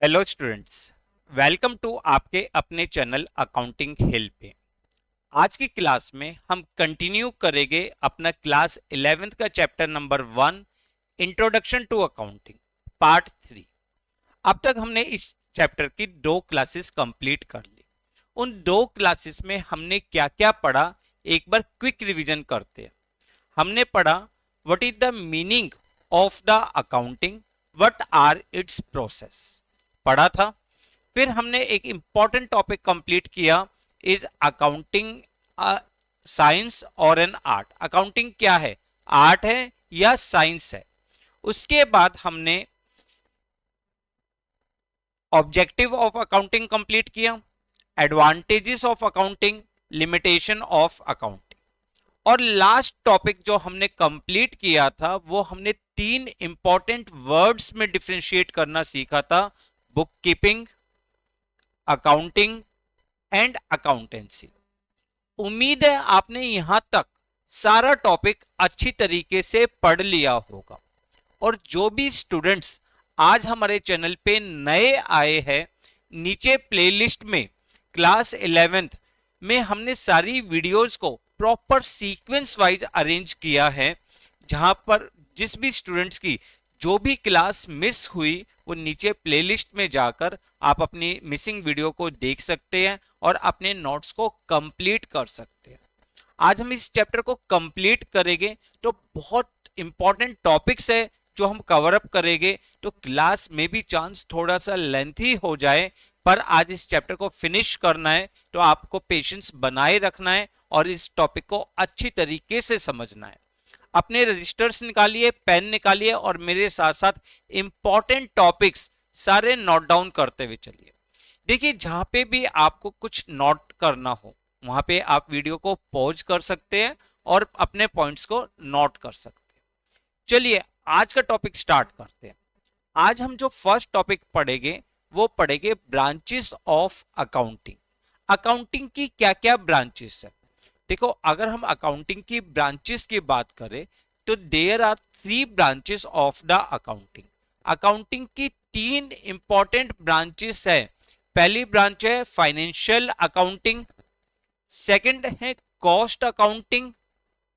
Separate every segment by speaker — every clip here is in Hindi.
Speaker 1: हेलो स्टूडेंट्स, वेलकम टू आपके अपने चैनल अकाउंटिंग हिल पे। आज की क्लास में हम कंटिन्यू करेंगे अपना क्लास 11th का chapter number 1 introduction to accounting part 3। अब तक हमने इस चैप्टर की 2 क्लासेस कंप्लीट कर ली। उन 2 क्लासेस में हमने क्या क्या पढ़ा, एक बार क्विक रिवीजन करते हैं। हमने पढ़ा what is the meaning of the accounting, what are its process पढ़ा था। फिर हमने एक इंपॉर्टेंट टॉपिक कंप्लीट किया, इज अकाउंटिंग साइंस और एन आर्ट। अकाउंटिंग क्या है, आर्ट है या साइंस है। उसके बाद हमने ऑब्जेक्टिव ऑफ अकाउंटिंग कंप्लीट किया, advantages of accounting, limitation of accounting, और लास्ट टॉपिक जो हमने कंप्लीट किया था वो हमने 3 इंपॉर्टेंट वर्ड्स में डिफरेंशिएट करना सीखा था, book keeping, accounting and accountancy. उम्मीद है आपने यहां तक सारा टॉपिक अच्छी तरीके से पढ़ लिया होगा। और जो भी स्टूडेंट्स आज हमारे चैनल पे नए आए हैं, नीचे प्लेलिस्ट में क्लास 11th में हमने सारी वीडियोस को प्रॉपर सीक्वेंस वाइज अरेंज किया है, जहां पर जिस भी स्टूडेंट्स की जो भी क्लास मिस हुई वो नीचे प्लेलिस्ट में जाकर आप अपनी मिसिंग वीडियो को देख सकते हैं और अपने नोट्स को कंप्लीट कर सकते हैं। आज हम इस चैप्टर को कंप्लीट करेंगे, तो बहुत इंपॉर्टेंट टॉपिक्स है जो हम कवर अप करेंगे, तो क्लास में भी चांस थोड़ा सा लेंथी हो जाए, पर आज इस चैप्टर को फिनिश करना है, तो आपको पेशेंस बनाए रखना है और इस टॉपिक को अच्छी तरीके से समझना है। अपने रजिस्टर्स निकालिए, पेन निकालिए और मेरे साथ साथ इंपॉर्टेंट टॉपिक्स सारे नोट डाउन करते हुए चलिए। देखिए, जहां पे भी आपको कुछ नोट करना हो वहां पे आप वीडियो को पॉज कर सकते हैं और अपने पॉइंट्स को नोट कर सकते हैं। चलिए आज का टॉपिक स्टार्ट करते हैं। आज हम जो फर्स्ट टॉपिक पढ़ेंगे वो पढ़ेंगे ब्रांचेस ऑफ अकाउंटिंग। अकाउंटिंग की क्या क्या ब्रांचेस है। देखो, अगर हम अकाउंटिंग की ब्रांचेस की बात करें तो there are 3 branches of the accounting. Accounting की 3 इंपॉर्टेंट ब्रांचेस है। पहली ब्रांच है फाइनेंशियल अकाउंटिंग, सेकंड है कॉस्ट अकाउंटिंग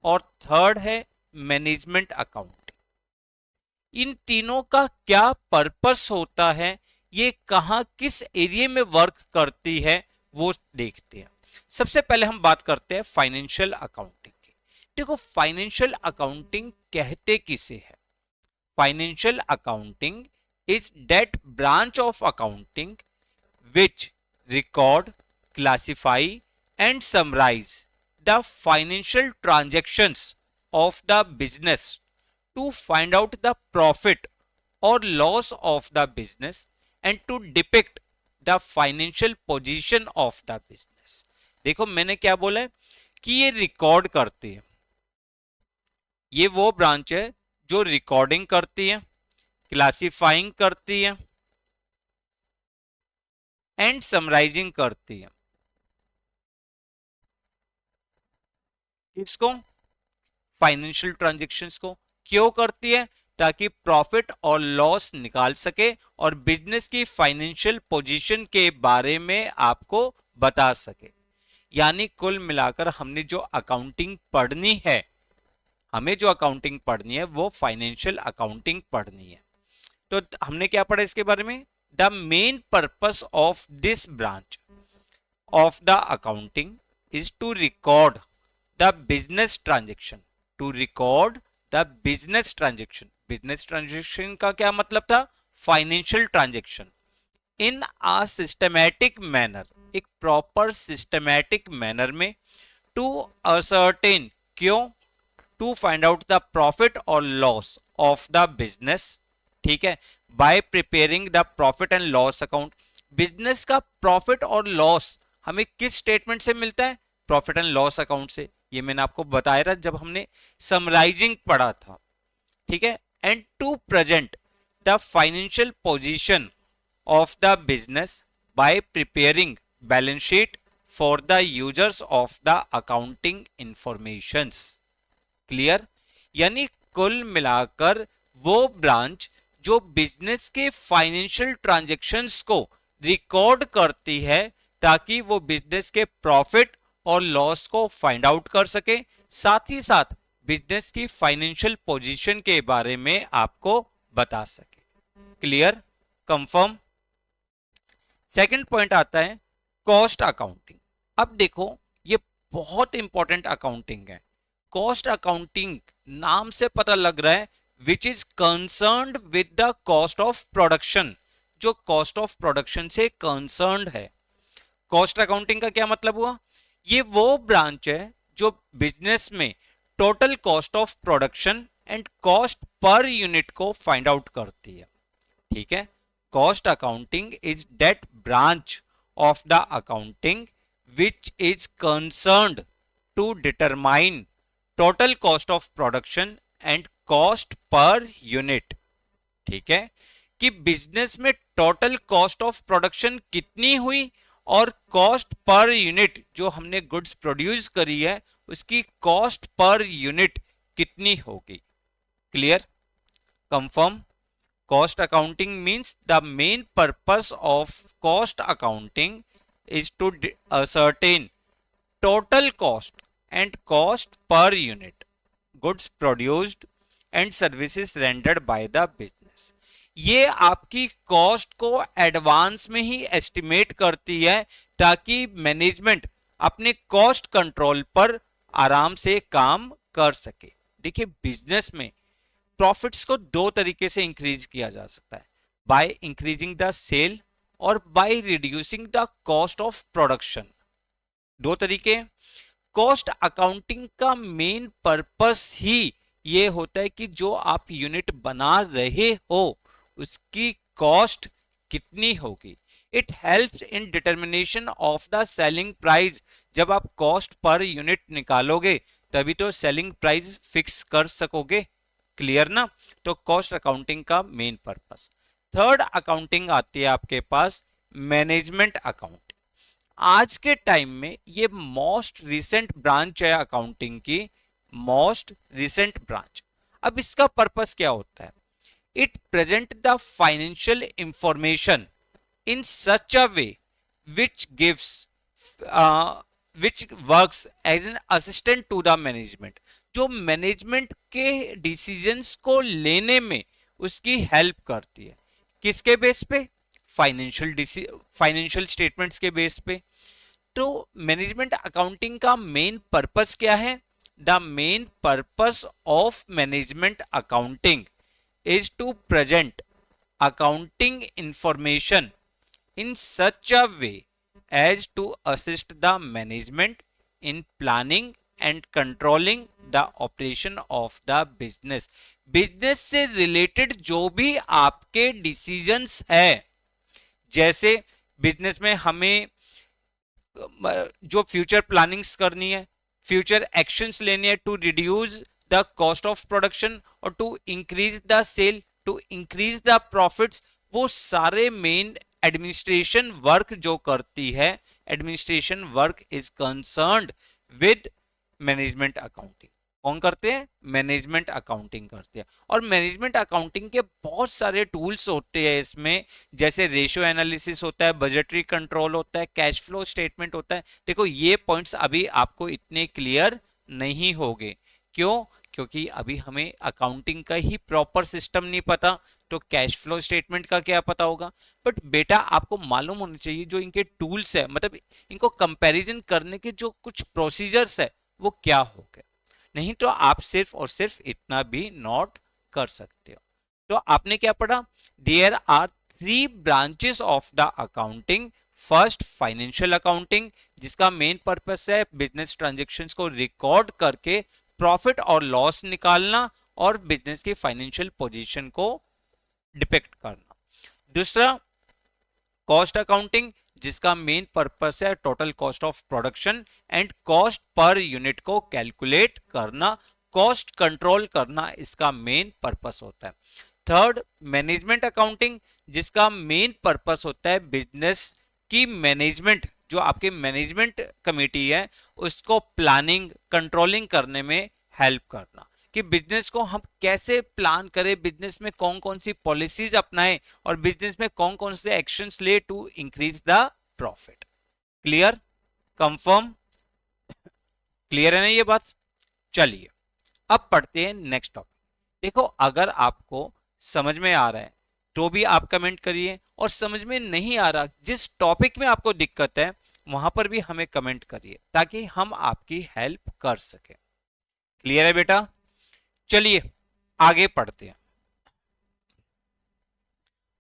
Speaker 1: और थर्ड है मैनेजमेंट अकाउंटिंग। इन तीनों का क्या पर्पस होता है, ये कहां किस एरिया में वर्क करती है, वो देखते हैं। सबसे पहले हम बात करते हैं फाइनेंशियल अकाउंटिंग की। देखो, फाइनेंशियल अकाउंटिंग कहते किसे है। Financial accounting is that branch of accounting which record, classify and summarise the financial transactions of the business to find out the profit or loss of the business and to depict the financial position of the business। देखो, मैंने क्या बोला है कि ये रिकॉर्ड करती है। ये वो ब्रांच है जो रिकॉर्डिंग करती है, क्लासिफाइंग करती है एंड समराइजिंग करती है। किसको? फाइनेंशियल ट्रांजैक्शंस को। क्यों करती है? ताकि प्रॉफिट और लॉस निकाल सके और बिजनेस की फाइनेंशियल पोजीशन के बारे में आपको बता सके। यानी कुल मिलाकर हमने जो अकाउंटिंग पढ़नी है, हमें जो अकाउंटिंग पढ़नी है वो फाइनेंशियल अकाउंटिंग पढ़नी है। तो हमने क्या पढ़ा इसके बारे में? The main purpose of this branch of the accounting is to record the business transaction. To record the business transaction. Business transaction का क्या मतलब था? Financial transaction in a systematic manner, एक प्रॉपर सिस्टमैटिक मैनर में, टू असर्टेन, क्यों? To find out the profit और लॉस ऑफ द बिजनेस। ठीक है, by preparing the profit and loss account. Business का प्रॉफिट और लॉस हमें किस स्टेटमेंट से मिलता है? प्रॉफिट एंड लॉस अकाउंट से। ये मैंने आपको बताया था जब हमने समराइजिंग पढ़ा था। ठीक है, and to present the financial position of the business by preparing balance sheet for the users of the accounting informations. Clear? यानी कुल मिलाकर वो ब्रांच जो बिजनेस के फाइनेंशियल ट्रांजैक्शंस को रिकॉर्ड करती है ताकि वो बिजनेस के प्रॉफिट और लॉस को फाइंड आउट कर सके, साथ ही साथ बिजनेस की फाइनेंशियल पोजीशन के बारे में आपको बता सके। Clear, confirm. सेकंड पॉइंट आता है कॉस्ट अकाउंटिंग। अब देखो ये बहुत इंपॉर्टेंट अकाउंटिंग है। कॉस्ट अकाउंटिंग नाम से पता लग रहा है विच is concerned with the cost of production, जो कॉस्ट ऑफ प्रोडक्शन से कंसर्न्ड है। कॉस्ट अकाउंटिंग का क्या मतलब हुआ? ये वो ब्रांच है जो बिजनेस में total cost of production and cost per unit को फाइंड आउट करती है। ठीक है, cost accounting is that branch of the accounting which is concerned to determine total cost of production and cost per unit. ठीक है, कि बिजनेस में टोटल कॉस्ट ऑफ प्रोडक्शन कितनी हुई और कॉस्ट पर यूनिट जो हमने गुड्स प्रोड्यूस करी है उसकी कॉस्ट पर यूनिट कितनी होगी। Clear, confirm. Cost accounting means the main purpose of cost accounting is to ascertain total cost and cost per unit goods produced and services rendered by the business। ये आपकी कॉस्ट को एडवांस में ही एस्टिमेट करती है ताकि मैनेजमेंट अपने कॉस्ट कंट्रोल पर आराम से काम कर सके। देखिए बिजनेस में प्रॉफिट्स को दो तरीके से इंक्रीज किया जा सकता है, बाय इंक्रीजिंग द सेल और by reducing the cost of production. दो तरीके। कॉस्ट अकाउंटिंग का मेन पर्पस ही ये होता है कि जो आप यूनिट बना रहे हो उसकी कॉस्ट कितनी होगी। It helps in determination of the selling price. जब आप कॉस्ट पर यूनिट निकालोगे तभी तो सेलिंग प्राइस फिक्स कर सकोगे। क्लियर ना? तो कॉस्ट अकाउंटिंग का मेन पर्पस। थर्ड अकाउंटिंग आती है आपके पास मैनेजमेंट अकाउंट। आज के टाइम में ये मोस्ट रिसेंट ब्रांच है अकाउंटिंग की, मोस्ट रिसेंट ब्रांच। अब इसका पर्पस क्या होता है? It present the financial information in such a way which gives which works as an assistant to the management, जो मैनेजमेंट के डिसीजंस को लेने में उसकी हेल्प करती है। किसके बेस पे? फाइनेंशियल स्टेटमेंट्स के बेस पे। तो मैनेजमेंट अकाउंटिंग का मेन पर्पस क्या है? The main purpose of management accounting is to present accounting information in such a way as to assist the management in planning and controlling the operation of the business. Business से रिलेटेड जो भी आपके डिसीजंस है, जैसे बिजनेस में हमें जो फ्यूचर प्लानिंग्स करनी है, फ्यूचर एक्शंस लेने हैं to reduce the cost of production और to increase the sale, to increase the profits, वो सारे मेन एडमिनिस्ट्रेशन वर्क जो करती है, administration work is concerned with management accounting. कौन करते हैं? मैनेजमेंट अकाउंटिंग करते हैं। और मैनेजमेंट अकाउंटिंग के बहुत सारे टूल्स होते हैं इसमें, जैसे रेशियो एनालिसिस होता है, बजटरी कंट्रोल होता है, कैश फ्लो स्टेटमेंट होता है। देखो ये पॉइंट्स अभी आपको इतने क्लियर नहीं होंगे। क्यों? क्योंकि अभी हमें अकाउंटिंग का ही प्रॉपर सिस्टम नहीं पता, तो कैश फ्लो स्टेटमेंट का क्या पता होगा। बट बेटा आपको मालूम होना चाहिए जो इनके टूल्स है, मतलब इनको कंपैरिजन करने के जो कुछ प्रोसीजर्स है वो क्या हो गए, नहीं तो आप सिर्फ और सिर्फ इतना भी नोट कर सकते हो। तो आपने क्या पढ़ा? There are 3 branches of the accounting. First financial accounting, जिसका मेन पर्पस है बिजनेस ट्रांजैक्शंस को रिकॉर्ड करके प्रॉफिट और लॉस निकालना और बिजनेस की फाइनेंशियल पोजीशन को डिपिक्ट करना। दूसरा कॉस्ट अकाउंटिंग, जिसका मेन पर्पस है total cost of production and cost per unit को कैलकुलेट करना, कॉस्ट कंट्रोल करना इसका मेन पर्पस होता है। थर्ड मैनेजमेंट अकाउंटिंग, जिसका मेन पर्पस होता है बिजनेस की मैनेजमेंट, जो आपके मैनेजमेंट कमेटी है उसको प्लानिंग कंट्रोलिंग करने में हेल्प करना। कि बिजनेस को हम कैसे प्लान करें, बिजनेस में कौन कौन सी पॉलिसीज अपनाएं और बिजनेस में कौन कौन से एक्शंस ले to increase the profit. Clear, confirm, clear है ना ये बात? चलिए अब पढ़ते हैं नेक्स्ट टॉपिक। देखो अगर आपको समझ में आ रहा है तो भी आप कमेंट करिए, और समझ में नहीं आ रहा, जिस टॉपिक में आपको दिक्कत है वहां पर भी हमें कमेंट करिए ताकि हम आपकी हेल्प कर सके। क्लियर है बेटा? चलिए आगे पढ़ते हैं।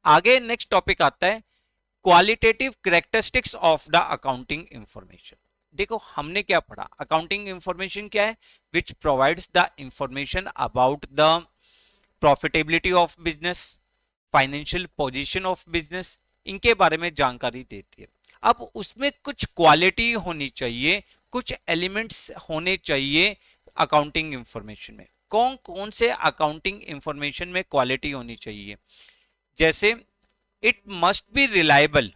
Speaker 1: आगे नेक्स्ट टॉपिक आता है qualitative characteristics of the accounting information. देखो हमने क्या पढ़ा, अकाउंटिंग इंफॉर्मेशन क्या है? Which provides the information about the profitability of business, financial position of business, इनके बारे में जानकारी देती है। अब उसमें कुछ क्वालिटी होनी चाहिए, कुछ एलिमेंट्स होने चाहिए अकाउंटिंग इंफॉर्मेशन में। कौन कौन से अकाउंटिंग इंफॉर्मेशन में क्वालिटी होनी चाहिए? जैसे इट मस्ट बी रिलायबल,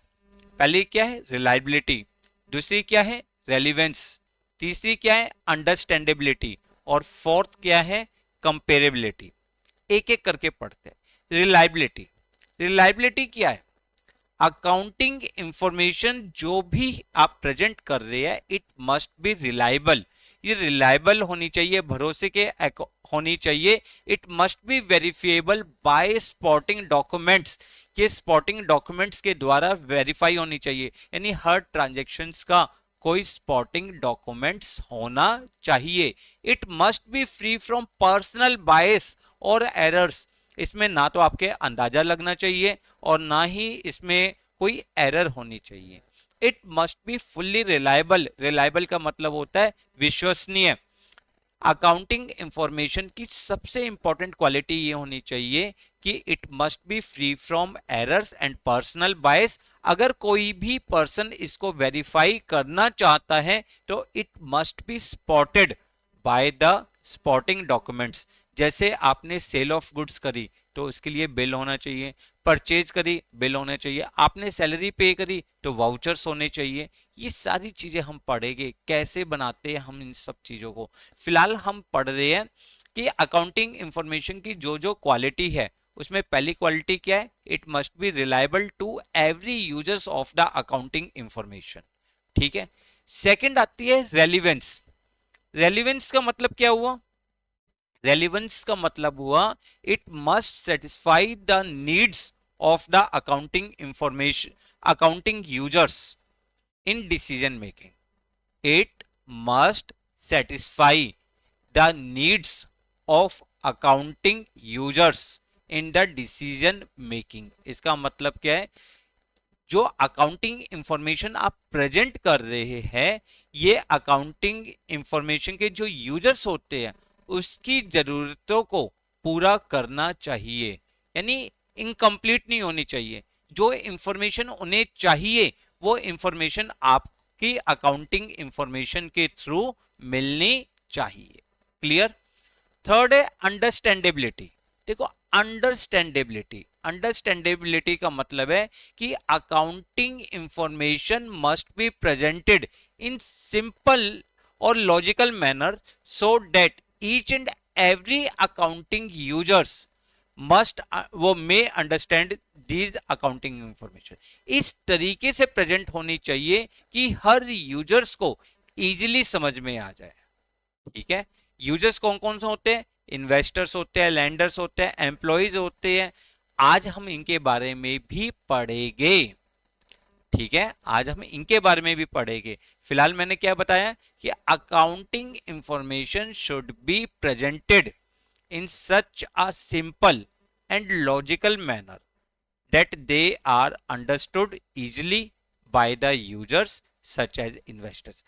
Speaker 1: पहली क्या है? रिलायबिलिटी। दूसरी क्या है? रेलिवेंस। तीसरी क्या है? अंडरस्टैंडेबिलिटी। और फोर्थ क्या है? कंपेरेबिलिटी। एक एक करके पढ़ते हैं। रिलायबिलिटी, रिलायबिलिटी क्या है? अकाउंटिंग इंफॉर्मेशन जो भी आप प्रेजेंट कर रहे हैं इट मस्ट बी रिलायबल, ये रिलायबल होनी चाहिए, भरोसे के होनी चाहिए। It must be verifiable by spotting documents, ये स्पॉटिंग डॉक्यूमेंट्स के द्वारा वेरीफाई होनी चाहिए, यानी हर ट्रांजैक्शंस का कोई स्पॉटिंग डॉक्यूमेंट्स होना चाहिए। It must B free from personal bias और एरर्स, इसमें ना तो आपके अंदाजा लगना चाहिए और ना ही इसमें कोई एरर होनी चाहिए। It must be fully reliable, reliable का मतलब होता है विश्वसनीय। अकाउंटिंग इंफॉर्मेशन की सबसे इंपॉर्टेंट क्वालिटी ये होनी चाहिए कि it must B free from errors and personal bias. अगर कोई भी पर्सन इसको वेरीफाई करना चाहता है तो it must B spotted by the spotting documents. जैसे आपने सेल ऑफ गुड्स करी तो उसके लिए बिल होना चाहिए, परचेज करी बिल होना चाहिए, आपने सैलरी पे करी तो वाउचर्स होने चाहिए। ये सारी चीजें हम पढ़ेंगे कैसे बनाते हैं हम इन सब चीजों को। फिलहाल हम पढ़ रहे हैं कि अकाउंटिंग इंफॉर्मेशन की जो जो क्वालिटी है उसमें पहली क्वालिटी क्या है? It must be reliable to every users of the accounting information. ठीक है। सेकंड आती है रेलिवेंस। रेलिवेंस का मतलब क्या हुआ? रेलिवेंस का मतलब हुआ it must satisfy the needs of the accounting information, accounting users in decision making. It must satisfy the needs of accounting users in the decision making. इसका मतलब क्या है? जो अकाउंटिंग इंफॉर्मेशन आप प्रेजेंट कर रहे हैं ये अकाउंटिंग इंफॉर्मेशन के जो यूजर्स होते हैं उसकी जरूरतों को पूरा करना चाहिए, यानी इनकम्प्लीट नहीं होनी चाहिए। जो इंफॉर्मेशन उन्हें चाहिए वो इंफॉर्मेशन आपकी अकाउंटिंग इंफॉर्मेशन के थ्रू मिलनी चाहिए। क्लियर? थर्ड है अंडरस्टैंडेबिलिटी। देखो अंडरस्टैंडेबिलिटी, अंडरस्टैंडेबिलिटी का मतलब है कि accounting information must be presented in simple और logical manner so that each and every accounting users must वो may understand these accounting information. इस तरीके से प्रेजेंट होनी चाहिए कि हर यूजर्स को इजीली समझ में आ जाए। ठीक है। यूजर्स कौन कौन से होते हैं? इन्वेस्टर्स होते हैं, लैंडर्स होते हैं, एम्प्लॉइज होते हैं। आज हम इनके बारे में भी पढ़ेंगे। ठीक है, आज हम इनके बारे में भी पढ़ेंगे। फिलहाल मैंने क्या बताया कि accounting information should be presented in such a simple and logical manner that they are understood easily by the users such as investors.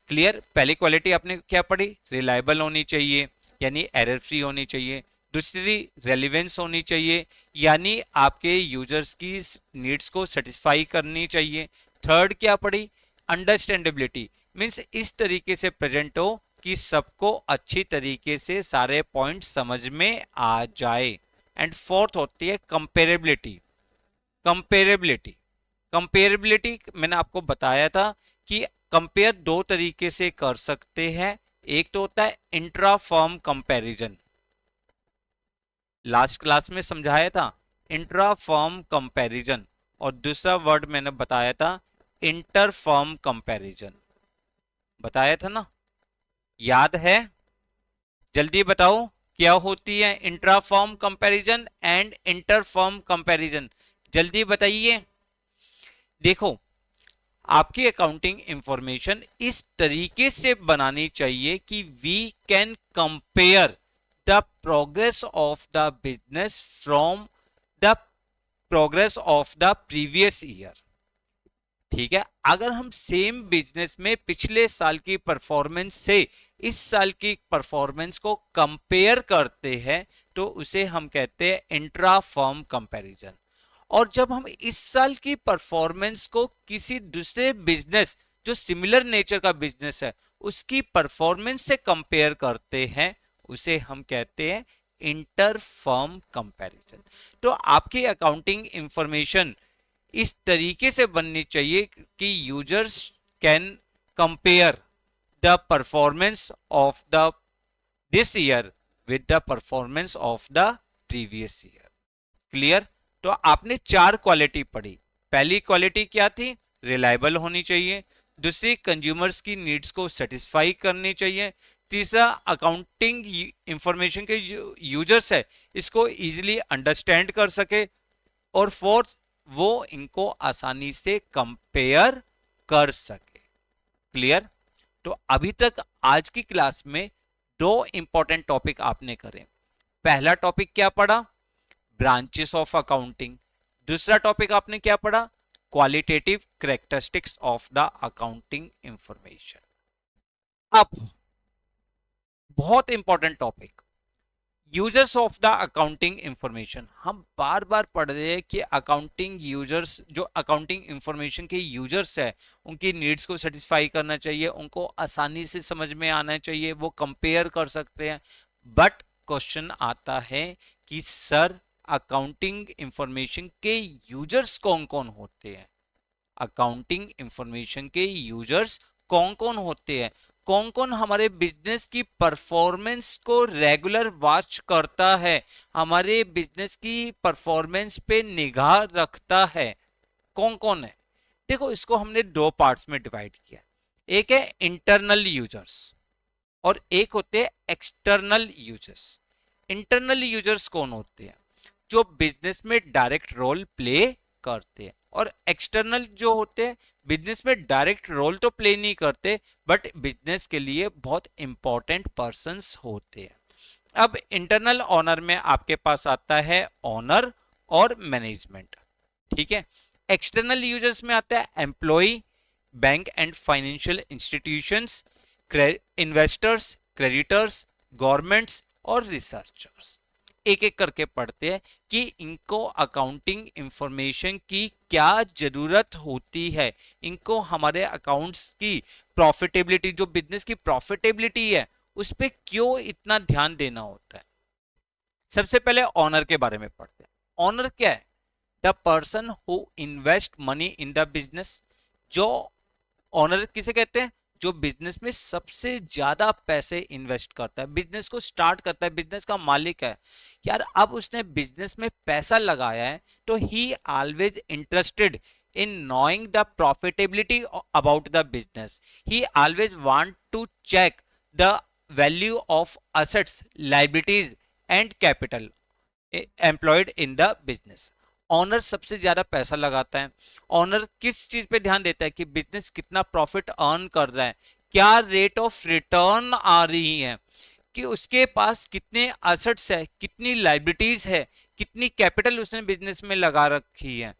Speaker 1: Clear? पहली क्वालिटी आपने क्या पढ़ी? रिलायबल होनी चाहिए यानी एरर फ्री होनी चाहिए। दूसरी रेलिवेंस होनी चाहिए यानी आपके यूजर्स की नीड्स को सेटिस्फाई करनी चाहिए। थर्ड क्या पढ़ी? अंडरस्टैंडेबिलिटी, मीन्स इस तरीके से प्रेजेंट हो कि सबको अच्छी तरीके से सारे पॉइंट समझ में आ जाए। एंड फोर्थ होती है कंपेरेबिलिटी। कंपेरेबिलिटी, कंपेरेबिलिटी मैंने आपको बताया था कि कंपेयर दो तरीके से कर सकते हैं। एक तो होता है intra firm comparison, last class में समझाया था इंट्रा फर्म कंपैरिजन, और दूसरा वर्ड मैंने बताया था इंटर फर्म कंपैरिजन, बताया था ना, याद है? जल्दी बताओ क्या होती है intra firm comparison and inter firm comparison, जल्दी बताइए। देखो, आपकी अकाउंटिंग इंफॉर्मेशन इस तरीके से बनानी चाहिए कि we can compare the progress of the business from the progress of the previous year. ठीक है, अगर हम सेम बिजनेस में पिछले साल की परफॉर्मेंस से इस साल की परफॉर्मेंस को कंपेयर करते हैं तो उसे हम कहते हैं इंट्रा फर्म कंपैरिजन। और जब हम इस साल की परफॉर्मेंस को किसी दूसरे बिजनेस जो सिमिलर नेचर का बिजनेस है उसकी परफॉर्मेंस से कंपेयर करते हैं उसे हम कहते हैं इंटर फर्म कंपैरिजन। तो आपकी अकाउंटिंग इंफॉर्मेशन इस तरीके से बननी चाहिए कि users can compare the performance of the this year with the performance of the previous year. Clear? तो आपने 4 क्वालिटी पढ़ी। पहली क्वालिटी क्या थी? रिलायबल होनी चाहिए। दूसरी, कंज्यूमर्स की नीड्स को सेटिस्फाई करनी चाहिए। तीसरा, अकाउंटिंग इंफॉर्मेशन के यूजर्स है इसको इजीली अंडरस्टैंड कर सके। और फोर्थ, वो इनको आसानी से कंपेयर कर सके। क्लियर? तो अभी तक आज की क्लास में 2 इंपॉर्टेंट टॉपिक आपने करे। पहला टॉपिक क्या पढ़ा? Branches of accounting. दूसरा टॉपिक आपने क्या पढ़ा? Qualitative characteristics of the accounting information. अब बहुत important topic, users of the accounting information. हम बार बार पढ़ रहे हैं कि अकाउंटिंग यूजर्स, जो अकाउंटिंग इंफॉर्मेशन के यूजर्स है उनकी नीड्स को सेटिस्फाई करना चाहिए, उनको आसानी से समझ में आना चाहिए, वो कंपेयर कर सकते हैं। बट क्वेश्चन आता है कि सर अकाउंटिंग इंफॉर्मेशन के यूजर्स कौन कौन होते हैं? अकाउंटिंग इंफॉर्मेशन के यूजर्स कौन कौन होते हैं? कौन कौन हमारे बिजनेस की परफॉर्मेंस को रेगुलर वॉच करता है, हमारे बिजनेस की परफॉर्मेंस पे निगाह रखता है? कौन कौन है? देखो, इसको हमने 2 पार्ट्स में डिवाइड किया। एक है इंटरनल यूजर्स और एक होते हैं एक्सटर्नल यूजर्स। इंटरनल यूजर्स कौन होते हैं? जो बिजनेस में डायरेक्ट रोल प्ले करते हैं। और एक्सटर्नल जो होते हैं बिजनेस में डायरेक्ट रोल तो प्ले नहीं करते बट बिजनेस के लिए बहुत इंपॉर्टेंट पर्संस होते हैं। अब इंटरनल ऑनर में आपके पास आता है ऑनर और मैनेजमेंट। ठीक है, एक्सटर्नल यूजर्स में आता है employ, bank and financial institutions, investors, creditors, governments और रिसर्चर्स। एक एक करके पढ़ते हैं कि इनको अकाउंटिंग इंफॉर्मेशन की क्या जरूरत होती है, इनको हमारे अकाउंट्स की प्रॉफिटेबिलिटी, जो बिजनेस की प्रॉफिटेबिलिटी है उस पर क्यों इतना ध्यान देना होता है। सबसे पहले ऑनर के बारे में पढ़ते हैं। ऑनर क्या है? The person who invest money in the business. जो ऑनर किसे कहते हैं? जो बिजनेस में सबसे ज्यादा पैसे इन्वेस्ट करता है, बिजनेस को स्टार्ट करता है, बिजनेस का मालिक है यार। अब उसने बिजनेस में पैसा लगाया है तो ही always interested in knowing the profitability about the business. He always want to check the value of assets, liabilities and capital employed in the business. Owner सबसे ज्यादा पैसा लगाता है। ऑनर किस चीज पे ध्यान देता है कि बिजनेस कितना प्रॉफिट अर्न कर रहा है, क्या रेट ऑफ रिटर्न आ रही है, कि उसके पास कितने एसेट्स है, कितनी लाइबिलिटीज है, कितनी कैपिटल उसने बिजनेस में लगा रखी है।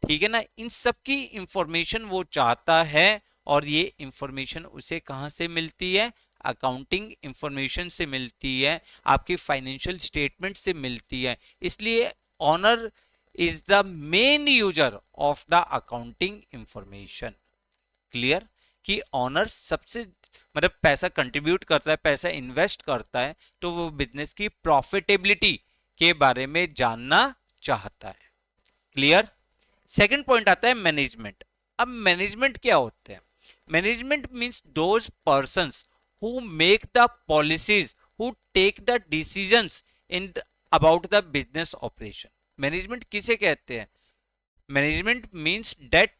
Speaker 1: ठीक है ना, इन सब की इंफॉर्मेशन वो चाहता है और ये इंफॉर्मेशन उसे कहां से मिलती है? अकाउंटिंग इंफॉर्मेशन से मिलती है, आपकी फाइनेंशियल स्टेटमेंट से मिलती है। इसलिए owner is the main user of the accounting information. Clear? कि ऑनर सबसे मतलब पैसा कंट्रीब्यूट करता है, पैसा इन्वेस्ट करता है तो वो बिजनेस की प्रॉफिटेबिलिटी के बारे में जानना चाहता है। क्लियर? सेकंड पॉइंट आता है मैनेजमेंट। अब मैनेजमेंट क्या होते हैं? Management means those persons who make the policies, who take the decisions in about the business operation. Management किसे कहते हैं? Management means that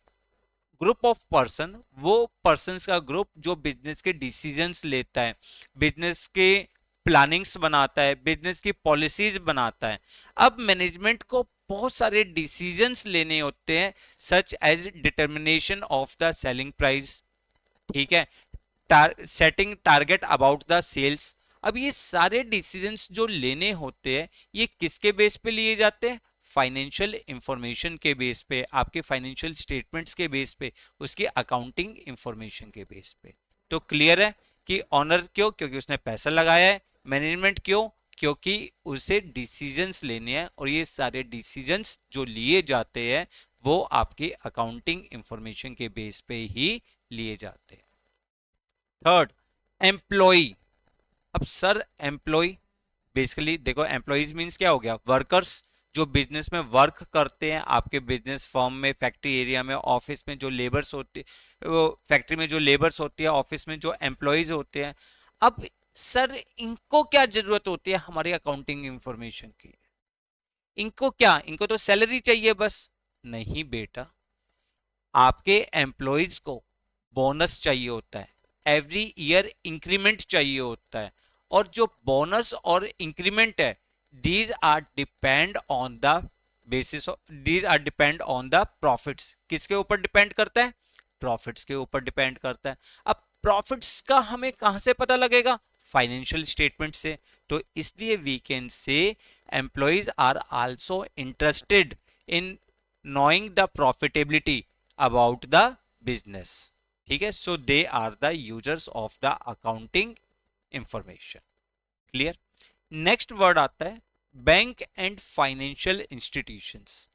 Speaker 1: group of person, वो पर्सन्स का ग्रुप जो बिजनेस के डिसीजंस लेता है, बिजनेस के प्लानिंग्स बनाता है, बिजनेस की पॉलिसीज बनाता है। अब मैनेजमेंट को बहुत सारे डिसीजंस लेने होते हैं, such as determination of the selling price, ठीक है, setting target about the sales. अब ये सारे डिसीजंस जो लेने होते हैं ये किसके बेस पे लिए जाते हैं? फाइनेंशियल इंफॉर्मेशन के बेस पे, आपके फाइनेंशियल स्टेटमेंट्स के बेस पे, उसकी अकाउंटिंग इंफॉर्मेशन के बेस पे। तो क्लियर है कि ऑनर क्यों? क्योंकि उसने पैसा लगाया है। मैनेजमेंट क्यों? क्योंकि उसे डिसीजंस लेने हैं, और ये सारे डिसीजंस जो लिए जाते हैं वो आपकी अकाउंटिंग इंफॉर्मेशन के बेस पे ही लिए जाते हैं। Third, employ. अब सर एम्प्लॉय, बेसिकली देखो एम्प्लॉयज मीन्स क्या हो गया? वर्कर्स, जो बिजनेस में वर्क करते हैं, आपके बिजनेस फर्म में, फैक्ट्री एरिया में, ऑफिस में जो लेबर्स होते, वो फैक्ट्री में जो लेबर्स होती है, ऑफिस में जो एम्प्लॉयज होते हैं। अब सर इनको क्या जरूरत होती है हमारी अकाउंटिंग इंफॉर्मेशन की? इनको क्या, इनको तो सैलरी चाहिए बस। नहीं बेटा, आपके एम्प्लॉयज को बोनस चाहिए होता है, एवरी ईयर इंक्रीमेंट चाहिए होता है, और जो बोनस और इंक्रीमेंट है these are depend on the basis, these are depend on the profits. किसके ऊपर डिपेंड करता है? प्रॉफिट्स के ऊपर डिपेंड करता है। अब प्रॉफिट्स का हमें कहां से पता लगेगा? फाइनेंशियल स्टेटमेंट से। तो इसलिए we can say employees are also interested in knowing the profitability about the business, ठीक है। So they are the users of the accounting information. Clear? Next word आता है bank and financial institutions.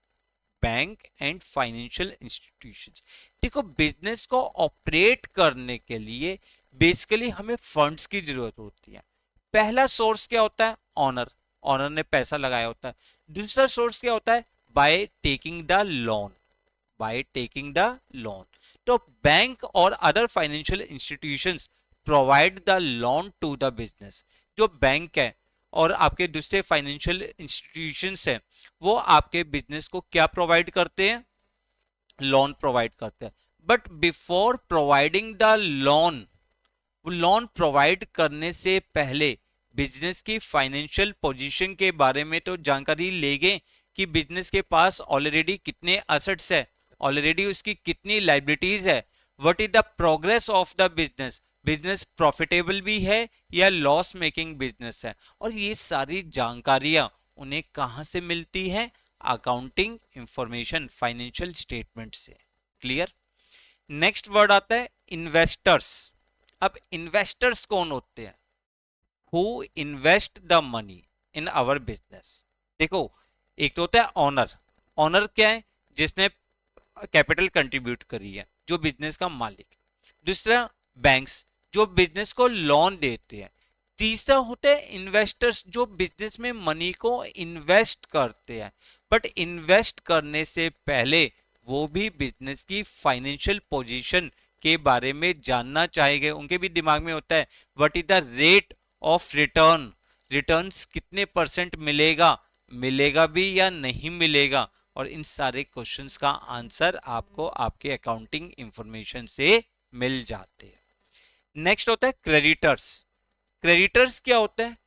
Speaker 1: Bank and financial institutions, देखो बिजनेस को ऑपरेट करने के लिए बेसिकली हमें फंड्स की जरूरत होती है। पहला सोर्स क्या होता है? ऑनर, ऑनर ने पैसा लगाया होता है। दूसरा सोर्स क्या होता है? By taking the loan, by taking the loan. तो बैंक और other financial institutions provide the loan to the business. जो बैंक है और आपके दूसरे फाइनेंशियल इंस्टीट्यूशंस है, वो आपके बिजनेस को क्या प्रोवाइड करते हैं? लोन प्रोवाइड करते हैं। But before providing the loan, loan provide करने से पहले बिजनेस की फाइनेंशियल पोजीशन के बारे में तो जानकारी लेंगे कि बिजनेस के पास ऑलरेडी कितने एसेट्स है, ऑलरेडी उसकी कितनी लाइबिलिटीज है, what is the progress of the business, business profitable भी है या लॉस मेकिंग बिजनेस है। और ये सारी जानकारियां उन्हें कहां से मिलती है? अकाउंटिंग इंफॉर्मेशन, फाइनेंशियल स्टेटमेंट से। क्लियर? नेक्स्ट वर्ड आता है इन्वेस्टर्स। अब इन्वेस्टर्स कौन होते हैं? Who invest the money in our business. देखो एक तो होता है ऑनर, ऑनर क्या है? जिसने कैपिटल कंट्रीब्यूट करी है, जो बिजनेस का मालिक। दूसरा बैंक्स, जो बिजनेस को लोन देते हैं। तीसरा होता है इन्वेस्टर्स, जो बिजनेस में मनी को इन्वेस्ट करते हैं, बट इन्वेस्ट करने से पहले वो भी बिजनेस की फाइनेंशियल पोजीशन के बारे में जानना चाहेंगे। उनके भी दिमाग में होता है what is the rate of return, returns कितने परसेंट मिलेगा, मिलेगा भी या नहीं मिलेगा। और इन सारे क्वेश्चंस का आंसर आपको आपके अकाउंटिंग इंफॉर्मेशन से मिल जाते हैं। नेक्स्ट होता है क्रेडिटर्स। क्रेडिटर्स क्या होता है?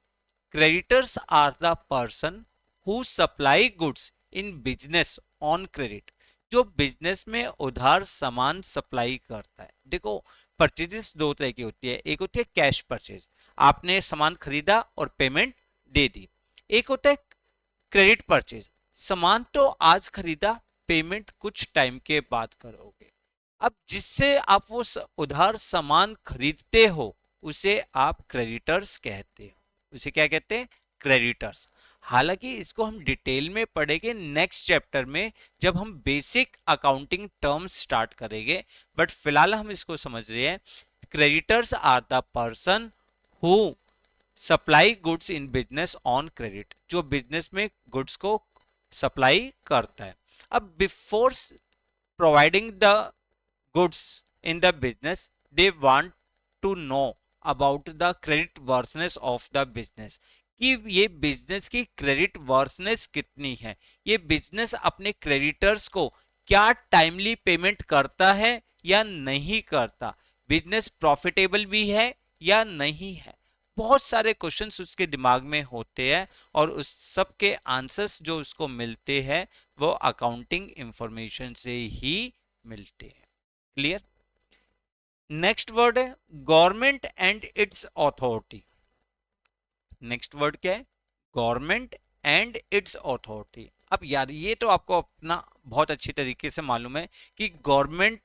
Speaker 1: Creditors are the person who supply goods in business on credit, जो बिजनेस में उधार सामान सप्लाई करता है। देखो परचेजेस दो तरह की होती है, एक होती है कैश परचेज, आपने सामान खरीदा और पेमेंट दे दी। एक होता है क्रेडिट परचेज, सामान तो आज खरीदा, पेमेंट कुछ टाइम के बाद करोगे। अब जिससे आप वो उधार सामान खरीदते हो उसे आप क्रेडिटर्स कहते हो। उसे क्या कहते हैं? क्रेडिटर्स। हालांकि इसको हम डिटेल में पढ़ेंगे नेक्स्ट चैप्टर में, जब हम बेसिक अकाउंटिंग टर्म्स स्टार्ट करेंगे। बट फिलहाल हम इसको समझ रहे हैं, creditors are the person who supply goods in business on credit, जो बिजनेस में गुड्स को सप्लाई करता है। अब before providing the goods in the business they want to know about the credit worthiness of the business, कि ये बिजनेस की क्रेडिट वर्सनेस कितनी है, ये बिजनेस अपने क्रेडिटर्स को क्या टाइमली पेमेंट करता है या नहीं करता, बिजनेस प्रॉफिटेबल भी है या नहीं है। बहुत सारे क्वेश्चंस उसके दिमाग में होते हैं और उस सब के आंसर्स जो उसको मिलते हैं वो अकाउंटिंग इंफॉर्मेशन से ही मिलते हैं। क्लियर। नेक्स्ट वर्ड है government and its authority. Next word क्या है, गवर्नमेंट एंड इट्स अथॉरिटी। अब यार ये तो आपको अपना बहुत अच्छी तरीके से मालूम है कि गवर्नमेंट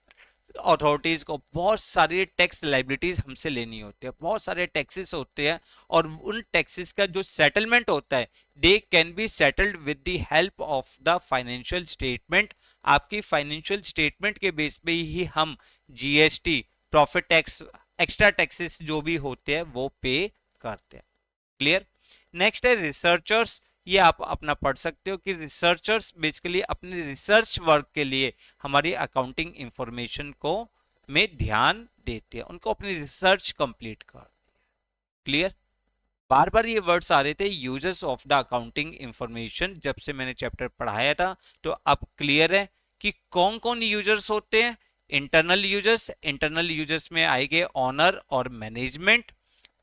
Speaker 1: अथॉरिटीज को बहुत सारी टैक्स लाइबिलिटीज हमसे लेनी होती है, बहुत सारे टैक्सेस होते हैं और उन टैक्सेस का जो सेटलमेंट होता है they can be settled with the help of the financial statement. आपकी फाइनेंशियल स्टेटमेंट के बेस पे ही हम GST, profit tax, extra taxes जो भी होते हैं वो पे करते हैं। क्लियर। नेक्स्ट है रिसर्चर्स। ये आप अपना पढ़ सकते हो कि रिसर्चर्स बेसिकली अपने रिसर्च वर्क के लिए हमारी अकाउंटिंग इंफॉर्मेशन को में ध्यान देते हैं, उनको अपनी रिसर्च कंप्लीट कर। क्लियर। बार बार ये वर्ड्स आ रहे थे users of the accounting information, जब से मैंने चैप्टर पढ़ाया था तो अब क्लियर है कि कौन कौन यूजर्स होते हैं। इंटरनल यूजर्स, इंटरनल यूजर्स में आएंगे ऑनर और मैनेजमेंट।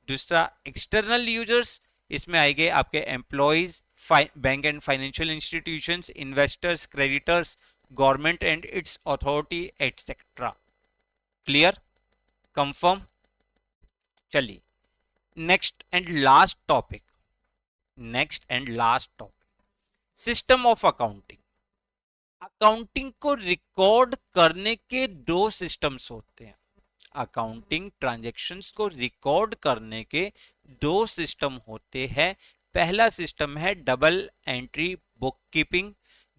Speaker 1: दूसरा एक्सटर्नल यूजर्स, इसमें आएंगे आपके employees, bank and financial institutions, investors, creditors, government and its authority etcetera. Clear, confirm. चलिए next and last topic, next and last topic, system of accounting. Accounting को रिकॉर्ड करने के दो सिस्टम्स होते हैं। अकाउंटिंग ट्रांजैक्शंस को रिकॉर्ड करने के दो सिस्टम होते हैं। पहला सिस्टम है डबल एंट्री बुक कीपिंग,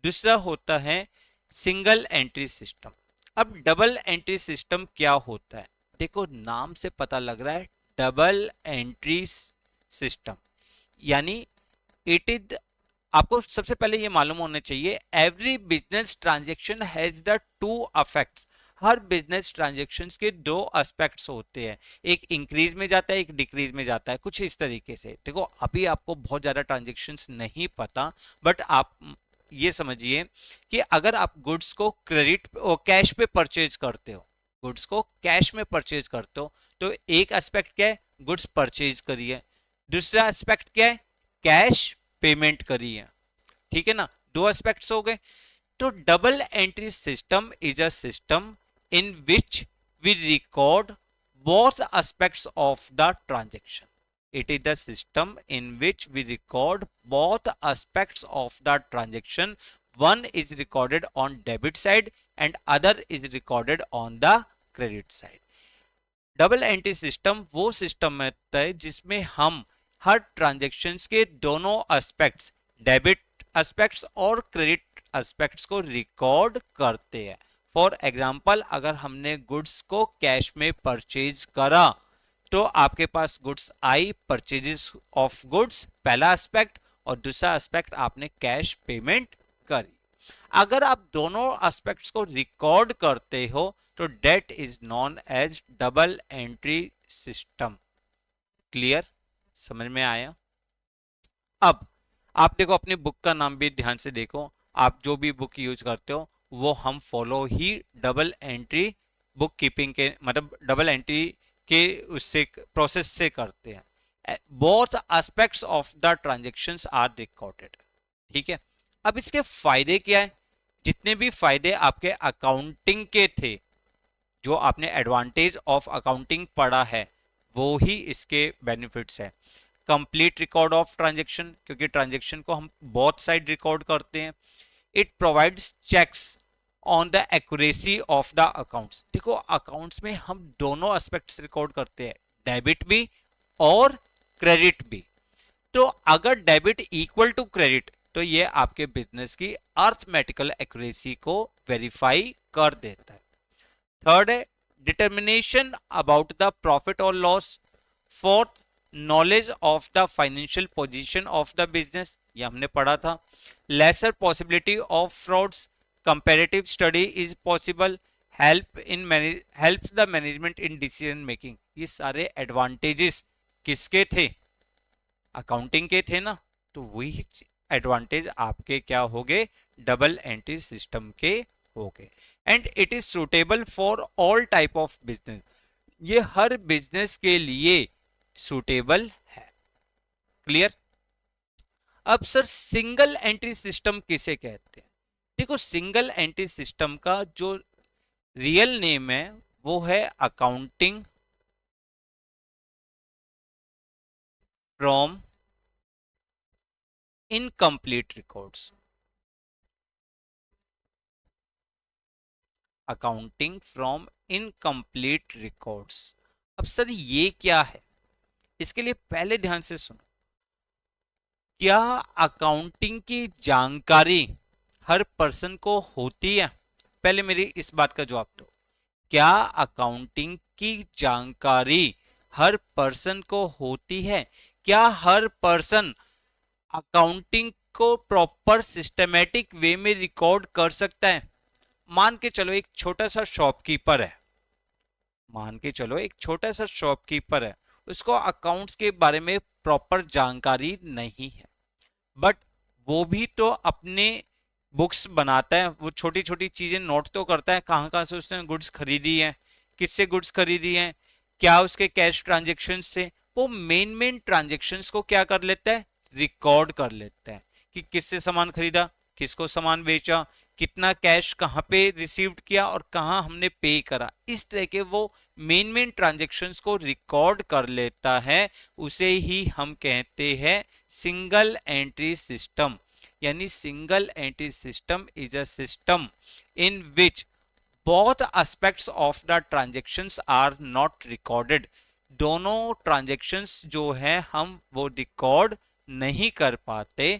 Speaker 1: दूसरा होता है सिंगल एंट्री सिस्टम। अब डबल एंट्री सिस्टम क्या होता है, देखो नाम से पता लग रहा है डबल एंट्री सिस्टम, यानी इट इज, आपको सबसे पहले ये मालूम होना चाहिए every business transaction has the two affects. Her business transactions के दो एस्पेक्ट्स होते हैं, एक इंक्रीज में जाता है एक डिक्रीज में जाता है, कुछ इस तरीके से। देखो अभी आपको बहुत ज्यादा ट्रांजेक्शन्स नहीं पता, बट आप ये समझिए कि अगर आप गुड्स को क्रेडिट और कैश पे परचेज करते हो, गुड्स को कैश में परचेज करते हो तो एक एस्पेक्ट क्या है, गुड्स परचेज करिए, दूसरा एस्पेक्ट क्या है, कैश पेमेंट करिए। ठीक है ना, दो एस्पेक्ट्स हो गए। तो double entry system is a system in which we record both aspects of the transaction. It is the system in which we record both aspects of the transaction. One is recorded on debit side and other is recorded on the credit side. Double entry system वो सिस्टम होता है जिसमें हम हर ट्रांजेक्शन्स के दोनों एस्पेक्ट्स, डेबिट एस्पेक्ट्स और क्रेडिट एस्पेक्ट्स को रिकॉर्ड करते हैं। फॉर एग्जाम्पल, अगर हमने गुड्स को कैश में परचेज करा तो आपके पास गुड्स आई, परचेजेस ऑफ गुड्स पहला एस्पेक्ट, और दूसरा एस्पेक्ट आपने कैश पेमेंट करी। अगर आप दोनों एस्पेक्ट्स को रिकॉर्ड करते हो तो that is known as double entry system. Clear, समझ में आया। अब आप देखो अपनी बुक का नाम भी ध्यान से देखो, आप जो भी बुक यूज करते हो वो हम फॉलो ही डबल एंट्री बुक कीपिंग के, मतलब डबल एंट्री के उससे प्रोसेस से करते हैं। Both aspects of the transactions are recorded. ठीक है, अब इसके फायदे क्या है, जितने भी फायदे आपके अकाउंटिंग के थे, जो आपने एडवांटेज ऑफ अकाउंटिंग पढ़ा है वो ही इसके बेनिफिट्स है। कंप्लीट रिकॉर्ड ऑफ ट्रांजेक्शन, क्योंकि ट्रांजेक्शन को हम बोथ साइड रिकॉर्ड करते हैं। It provides checks on the accuracy of the accounts. देखो अकाउंट्स में हम दोनों एस्पेक्ट्स रिकॉर्ड करते हैं, डेबिट भी और क्रेडिट भी। तो अगर डेबिट इक्वल टू क्रेडिट तो ये आपके बिजनेस की अर्थमेटिकल एक्यूरेसी को वेरीफाई कर देता है। थर्ड है डिटर्मिनेशन अबाउट द प्रॉफिट और loss. Fourth, knowledge of the financial position of the business, ये हमने पढ़ा था। Lesser possibility of frauds, comparative study is possible, help the management in decision making. ये सारे एडवांटेजेस किसके थे, अकाउंटिंग के थे ना, तो वही एडवांटेज आपके क्या हो गए, डबल एंट्री सिस्टम के हो गए। And it is suitable for all type of business, ये हर बिजनेस के लिए सुटेबल है। क्लियर। अब सर सिंगल एंट्री सिस्टम किसे कहते हैं? देखो सिंगल एंट्री सिस्टम का जो रियल नेम है वो है accounting from incomplete records. Accounting from incomplete records. अब सर ये क्या है, इसके लिए पहले ध्यान से सुनो। क्या अकाउंटिंग की जानकारी हर पर्सन को होती है? पहले मेरी इस बात का जवाब दो। क्या अकाउंटिंग की जानकारी हर पर्सन को होती है? क्या हर पर्सन अकाउंटिंग को प्रॉपर सिस्टमेटिक वे में रिकॉर्ड कर सकता है? मान के चलो एक छोटा सा शॉपकीपर है, मान के चलो एक छोटा सा शॉपकीपर है, उसको अकाउंट्स के बारे में प्रॉपर जानकारी नहीं है, बट वो भी तो अपने बुक्स बनाता है, वो छोटी छोटी चीजें नोट तो करता है, कहाँ कहाँ से उसने गुड्स खरीदी है, किससे गुड्स खरीदी है, क्या उसके कैश ट्रांजेक्शन्स थे, वो मेन ट्रांजेक्शन्स को क्या कर लेता है, रिकॉर्ड कर लेता है कि किससे सामान खरीदा, किसको सामान बेचा, कितना कैश कहाँ पे रिसीव्ड किया और कहाँ हमने पे करा। इस तरह के वो मेन ट्रांजेक्शन्स को रिकॉर्ड कर लेता है, उसे ही हम कहते हैं सिंगल एंट्री सिस्टम। यानी single entry system is a system in which both aspects of the transactions are not recorded। दोनों ट्रांजेक्शन्स जो है हम वो रिकॉर्ड नहीं कर पाते।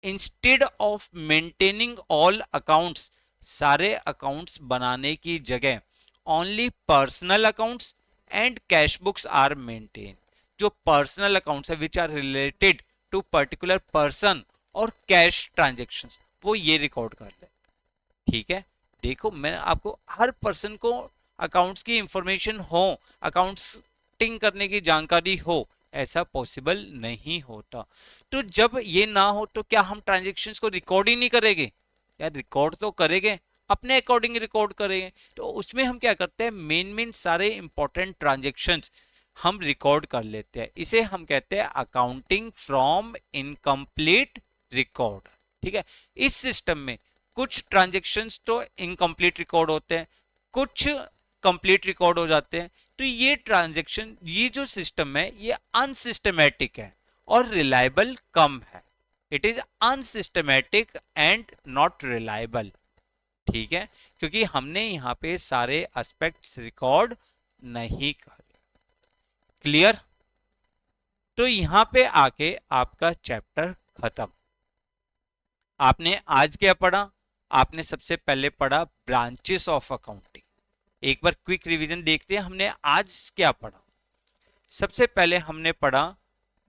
Speaker 1: Instead of maintaining all accounts, सारे अकाउंट्स बनाने की जगह only personal accounts and cash books are maintain. जो पर्सनल अकाउंट्स है which are related to particular person और कैश ट्रांजेक्शन्स, वो ये रिकॉर्ड कर ले। ठीक है, देखो मैं आपको हर पर्सन को अकाउंट्स की इंफॉर्मेशन हो, अकाउंटिंग करने की जानकारी हो, ऐसा पॉसिबल नहीं होता। तो जब ये ना हो तो क्या हम ट्रांजेक्शन्स को रिकॉर्ड ही नहीं करेंगे? यार रिकॉर्ड तो करेंगे, अपने अकॉर्डिंग रिकॉर्ड करेंगे। तो उसमें हम क्या करते हैं, मेन सारे इंपॉर्टेंट ट्रांजेक्शन्स हम रिकॉर्ड कर लेते हैं। इसे हम कहते हैं अकाउंटिंग फ्रॉम इनकम्प्लीट रिकॉर्ड। ठीक है, इस सिस्टम में कुछ ट्रांजेक्शन्स तो इनकम्प्लीट रिकॉर्ड होते हैं, कुछ कंप्लीट रिकॉर्ड हो जाते हैं। तो ये ट्रांजेक्शन, ये जो सिस्टम है ये अनसिस्टमेटिक है और रिलायबल कम है। It is unsystematic and not reliable. ठीक है, क्योंकि हमने यहाँ पे सारे एस्पेक्ट्स रिकॉर्ड नहीं करे। क्लियर। तो यहाँ पे आके आपका चैप्टर खत्म। आपने आज क्या पढ़ा? आपने सबसे पहले पढ़ा ब्रांचेस ऑफ अकाउंटिंग। एक बार क्विक रिवीजन देखते हैं हमने आज क्या पढ़ा। सबसे पहले हमने पढ़ा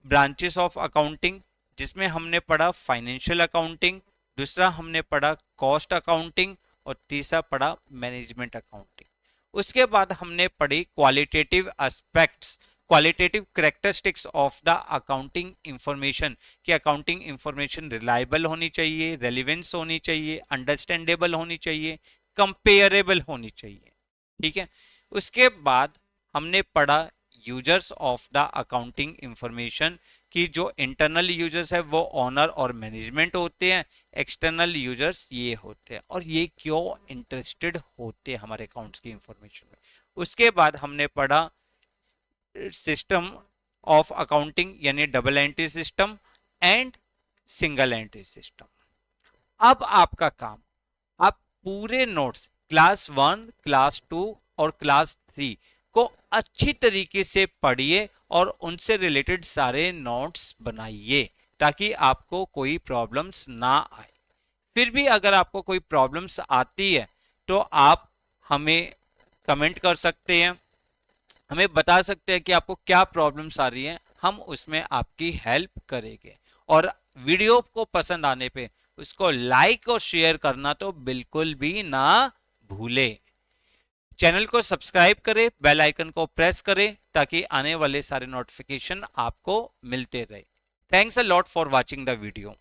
Speaker 1: ब्रांचेस ऑफ अकाउंटिंग, जिसमें हमने पढ़ा फाइनेंशियल अकाउंटिंग, दूसरा हमने पढ़ा कॉस्ट अकाउंटिंग और तीसरा पढ़ा मैनेजमेंट अकाउंटिंग। उसके बाद हमने पढ़ी qualitative aspects, qualitative characteristics of the accounting information, कि अकाउंटिंग इंफॉर्मेशन रिलायबल होनी चाहिए, रेलिवेंस होनी चाहिए, अंडरस्टैंडेबल होनी चाहिए, कंपेयरेबल होनी चाहिए। ठीक है, उसके बाद हमने पढ़ा users of the accounting information, कि जो इंटरनल यूजर्स है वो ऑनर और मैनेजमेंट होते हैं, एक्सटर्नल यूजर्स ये होते हैं, और ये क्यों इंटरेस्टेड होते हैं हमारे अकाउंट्स की इंफॉर्मेशन में। उसके बाद हमने पढ़ा सिस्टम ऑफ अकाउंटिंग, यानी double entry system and single entry system. अब आपका काम, आप पूरे नोट्स क्लास 1, क्लास 2 और क्लास 3 को अच्छी तरीके से पढ़िए और उनसे रिलेटेड सारे नोट्स बनाइए, ताकि आपको कोई प्रॉब्लम्स ना आए। फिर भी अगर आपको कोई प्रॉब्लम्स आती है तो आप हमें कमेंट कर सकते हैं, हमें बता सकते हैं कि आपको क्या प्रॉब्लम्स आ रही हैं, हम उसमें आपकी हेल्प करेंगे। और वीडियो को पसंद आने पे उसको लाइक और शेयर करना तो बिल्कुल भी ना भूले। चैनल को सब्सक्राइब करें, बेल आइकन को प्रेस करें, ताकि आने वाले सारे नोटिफिकेशन आपको मिलते रहे। Thanks a lot for watching the video.